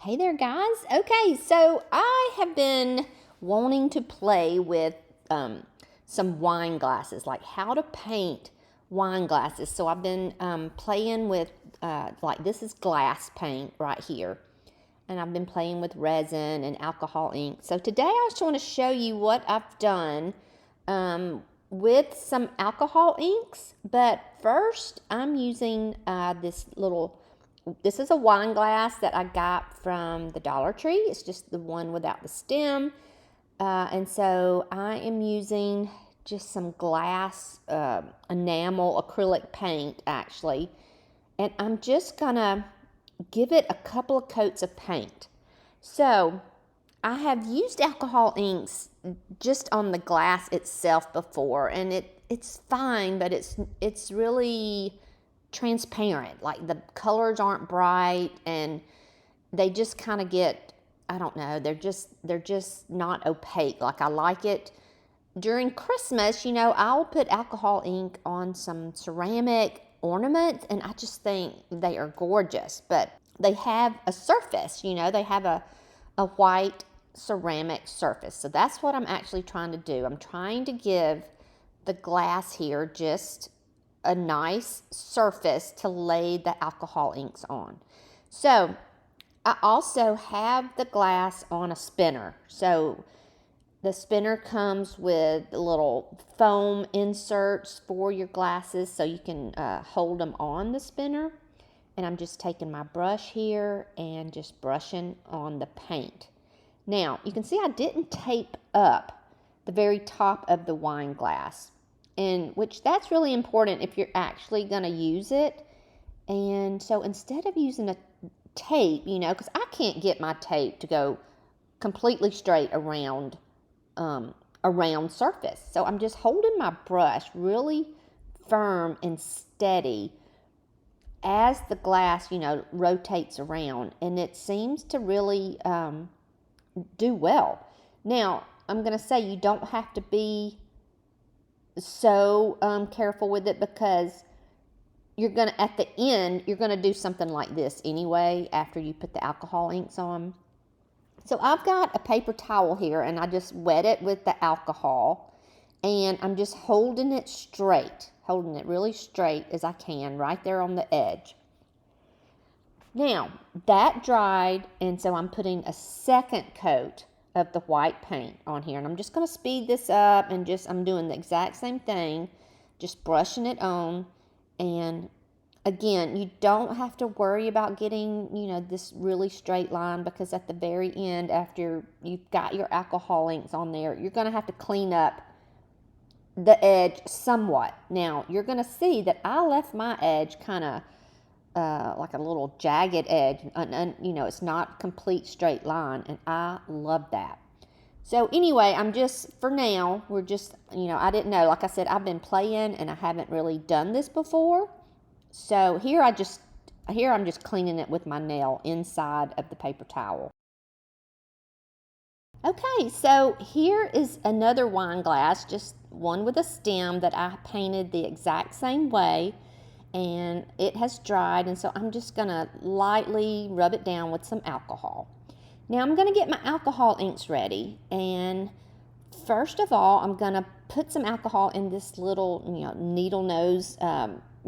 Hey there, guys. Okay, so I have been wanting to play with some wine glasses, like how to paint wine glasses. So I've been playing with, like, this is glass paint right here. And I've been playing with resin and alcohol ink. So today I just want to show you what I've done with some alcohol inks. But first, I'm using this is a wine glass that I got from the Dollar Tree. It's just the one without the stem. And so I am using just some glass enamel acrylic paint, actually. And I'm just going to give it a couple of coats of paint. So I have used alcohol inks just on the glass itself before, and it's fine, but it's really transparent. Like, the colors aren't bright, and they just kind of get, I don't know, they're just not opaque. Like, I like it during Christmas. I'll put alcohol ink on some ceramic ornaments, and I just think they are gorgeous. But they have a surface, they have a white ceramic surface. So that's what I'm actually trying to do. I'm trying to give the glass here just a nice surface to lay the alcohol inks on. So I also have the glass on a spinner. So the spinner comes with little foam inserts for your glasses so you can hold them on the spinner. And I'm just taking my brush here and just brushing on the paint. Now, you can see I didn't tape up the very top of the wine glass, and which that's really important if you're actually going to use it. And so instead of using a tape, because I can't get my tape to go completely straight around a round surface. So I'm just holding my brush really firm and steady as the glass, rotates around, and it seems to really do well. Now, I'm going to say you don't have to be so careful with it, because at the end, you're going to do something like this anyway after you put the alcohol inks on. So I've got a paper towel here, and I just wet it with the alcohol, and I'm just holding it really straight as I can right there on the edge. Now, that dried, and so I'm putting a second coat of the white paint on here, and I'm just going to speed this up, and I'm doing the exact same thing, just brushing it on. And again, you don't have to worry about getting, this really straight line, because at the very end, after you've got your alcohol inks on there, you're going to have to clean up the edge somewhat. Now, you're going to see that I left my edge kind of like a little jagged edge, and it's not complete straight line, and I love that. So anyway, for now, we're just, I didn't know, like I said, I've been playing and I haven't really done this before. So here I'm just cleaning it with my nail inside of the paper towel. Okay, so here is another wine glass, just one with a stem, that I painted the exact same way, and it has dried, and so I'm just going to lightly rub it down with some alcohol. Now I'm going to get my alcohol inks ready, and first of all, I'm going to put some alcohol in this little needle nose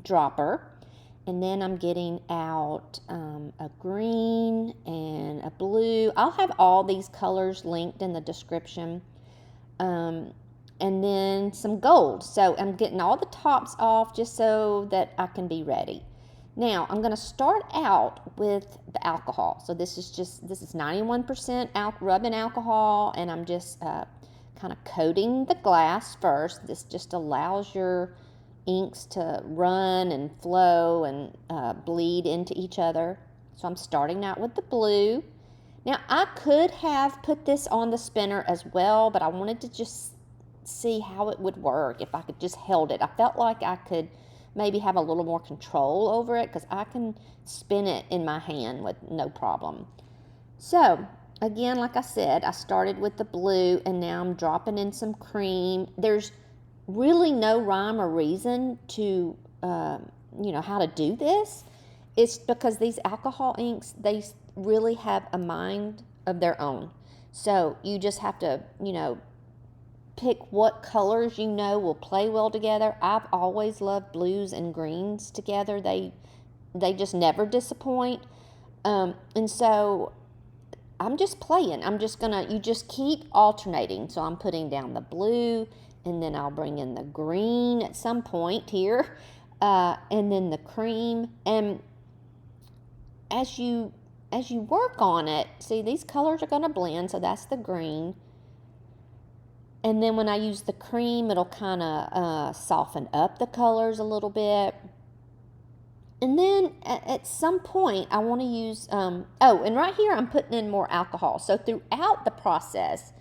dropper, and then I'm getting out a green and a blue. I'll have all these colors linked in the description. And then some gold. So I'm getting all the tops off just so that I can be ready. Now, I'm going to start out with the alcohol. So this is 91% rubbing alcohol, and I'm just kind of coating the glass first. This just allows your inks to run and flow and bleed into each other. So I'm starting out with the blue. Now, I could have put this on the spinner as well, but I wanted to just see how it would work if I could just held it. I felt like I could maybe have a little more control over it, because I can spin it in my hand with no problem. So again, like I said, I started with the blue, and now I'm dropping in some cream. There's really no rhyme or reason to how to do this. It's because these alcohol inks, they really have a mind of their own. So you just have to, pick what colors will play well together. I've always loved blues and greens together. They just never disappoint. And so I'm just playing. You just keep alternating. So I'm putting down the blue, and then I'll bring in the green at some point here, and then the cream. And as you work on it, see, these colors are going to blend, so that's the green. And then when I use the cream, it'll kind of soften up the colors a little bit. And then at some point, I want to use, and right here I'm putting in more alcohol. So throughout the process,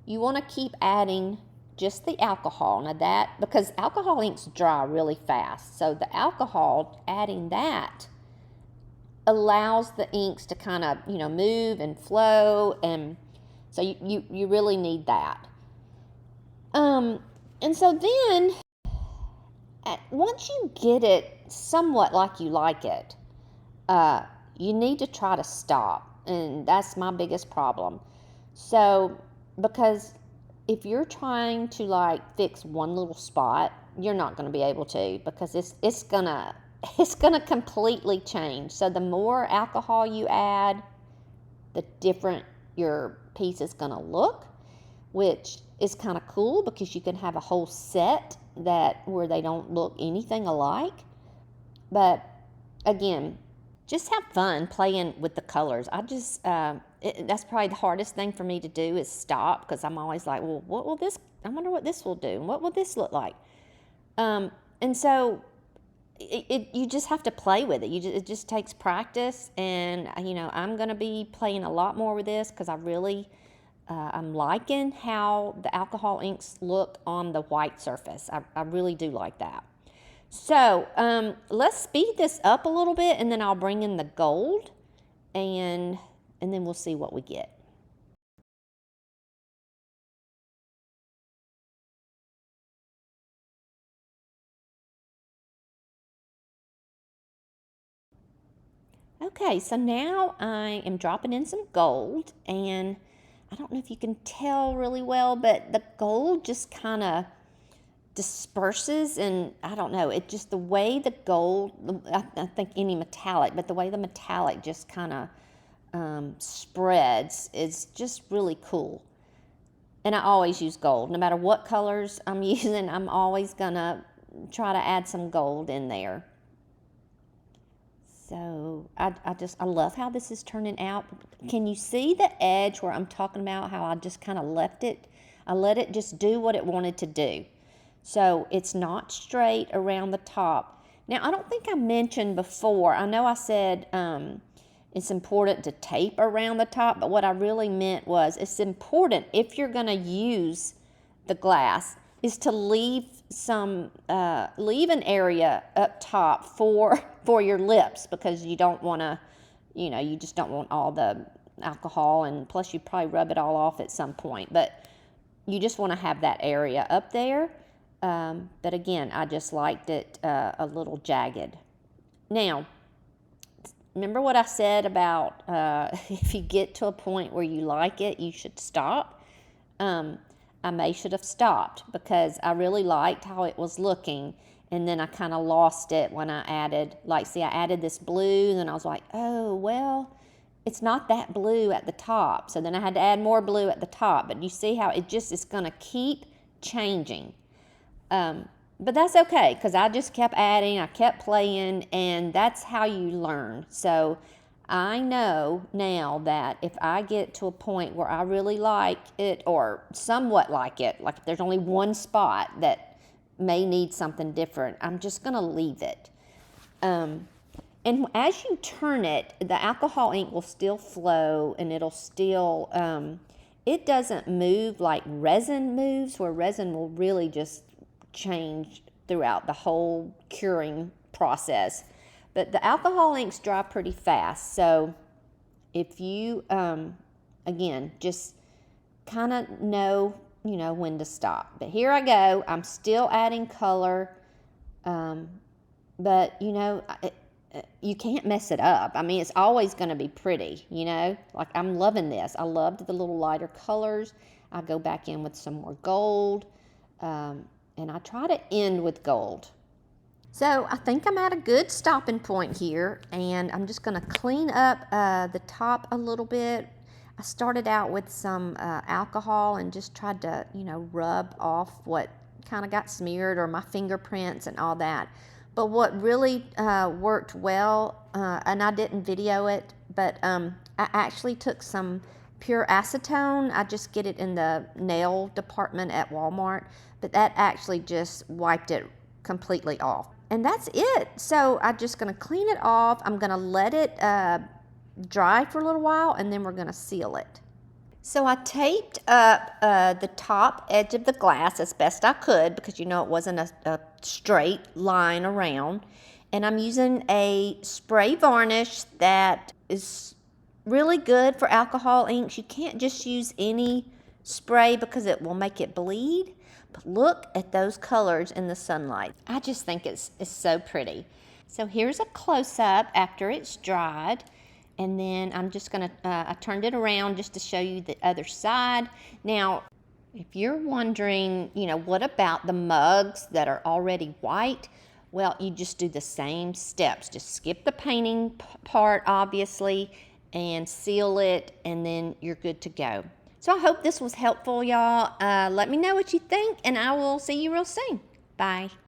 you want to keep adding just the alcohol. Now because alcohol inks dry really fast. So the alcohol, adding that, allows the inks to kind of, move and flow. And so you really need that. And so then, once you get it somewhat like you like it, you need to try to stop. And that's my biggest problem. So, because if you're trying to fix one little spot, you're not going to be able to, because it's gonna completely change. So the more alcohol you add, the different your piece is going to look, which is kind of cool because you can have a whole set where they don't look anything alike. But again, just have fun playing with the colors. That's probably the hardest thing for me to do is stop, because I'm always like, well, I wonder what this will do, and what will this look like? And so you just have to play with it. It just takes practice, and I'm going to be playing a lot more with this because I'm liking how the alcohol inks look on the white surface. I really do like that. So let's speed this up a little bit, and then I'll bring in the gold, and then we'll see what we get. Okay, so now I am dropping in some gold, and I don't know if you can tell really well, but the gold just kind of disperses, and I don't know, it just, the way the gold, I think any metallic, but the way the metallic just kind of spreads is just really cool. And I always use gold. No matter what colors I'm using, I'm always gonna try to add some gold in there. So I love how this is turning out. Can you see the edge where I'm talking about how I just kind of left it? I let it just do what it wanted to do. So it's not straight around the top. Now, I don't think I mentioned before, I know I said it's important to tape around the top, but what I really meant was it's important, if you're going to use the glass, is to leave an area up top for your lips, because you don't want to, you just don't want all the alcohol, and plus you probably rub it all off at some point, but you just want to have that area up there. But again, I just liked it a little jagged. Now, remember what I said about if you get to a point where you like it, you should stop. I should have stopped, because I really liked how it was looking, and then I kind of lost it when I added, I added this blue, and then I was like, oh, well, it's not that blue at the top. So then I had to add more blue at the top, but you see how it just is going to keep changing. But that's okay, because I just kept adding, I kept playing, and that's how you learn. So I know now that if I get to a point where I really like it, or somewhat like it, like if there's only one spot that may need something different, I'm just going to leave it. And as you turn it, the alcohol ink will still flow, and it'll still, it doesn't move like resin moves, where resin will really just change throughout the whole curing process. But the alcohol inks dry pretty fast. So if you, again, just kind of know, when to stop. But here I go. I'm still adding color. But, you can't mess it up. I mean, it's always going to be pretty, you know? Like, I'm loving this. I loved the little lighter colors. I go back in with some more gold, and I try to end with gold. So I think I'm at a good stopping point here, and I'm just going to clean up the top a little bit. I started out with some alcohol and just tried to, you know, rub off what kind of got smeared or my fingerprints and all that. But what really worked well, and I didn't video it, but I actually took some pure acetone. I just get it in the nail department at Walmart, but that actually just wiped it completely off. And that's it. So I'm just going to clean it off. I'm going to let it dry for a little while, and then we're going to seal it. So I taped up the top edge of the glass as best I could, because you know it wasn't a straight line around. And I'm using a spray varnish that is really good for alcohol inks. You can't just use any spray because it will make it bleed. But look at those colors in the sunlight. I just think it's so pretty. So here's a close-up after it's dried. And then I'm just going to, I turned it around just to show you the other side. Now, if you're wondering, you know, what about the mugs that are already white? Well, you just do the same steps. Just skip the painting part, obviously, and seal it, and then you're good to go. So I hope this was helpful, y'all. Let me know what you think, and I will see you real soon. Bye.